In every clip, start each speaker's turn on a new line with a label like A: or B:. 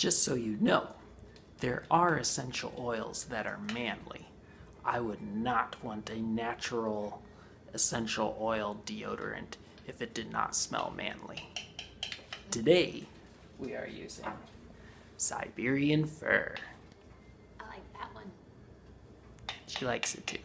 A: Just so you know, there are essential oils that are manly. I would not want a natural essential oil deodorant if it did not smell manly. Today, we are using Siberian fir.
B: I like that one.
A: She likes it too.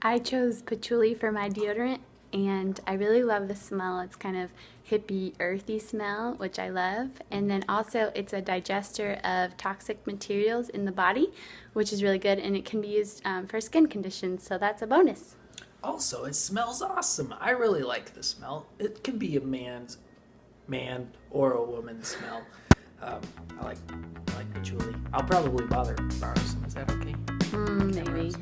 B: I chose patchouli for my deodorant, and I really love the smell. It's kind of hippie, earthy smell, which I love. And then also it's a digester of toxic materials in the body, which is really good, and it can be used for skin conditions, so that's a bonus.
A: Also, it smells awesome. I really like the smell. It can be a man or a woman's smell. I like patchouli. I'll probably borrow some. Is that okay?
B: Maybe.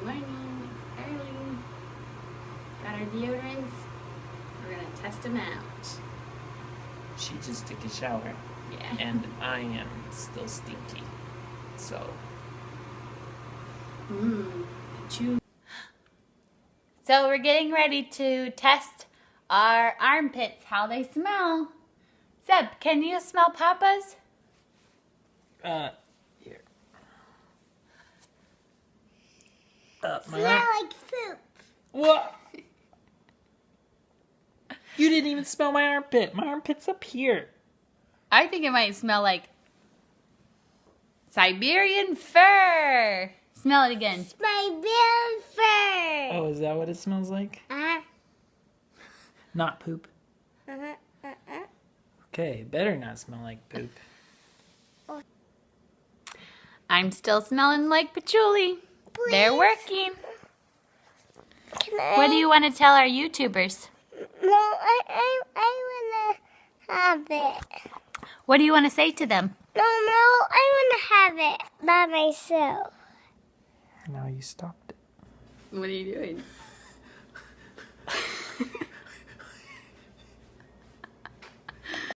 B: Good morning, it's early. Got our deodorants. We're gonna test them out.
A: She just took a shower.
B: Yeah.
A: And I am still stinky. So.
B: So we're getting ready to test our armpits, how they smell. Zeb, can you smell Papa's?
A: Here.
C: Smell like poop.
A: What? You didn't even smell my armpit. My armpit's up here.
B: I think it might smell like Siberian fir. Smell it again.
C: Siberian fur.
A: Oh, is that what it smells like? Not poop. Okay, better not smell like poop.
B: I'm still smelling like patchouli. They're working. What do you want to tell our YouTubers?
C: No, I want to have it.
B: What do you want to say to them?
C: No, I want to have it by myself.
A: Now you stopped it.
B: What are you doing?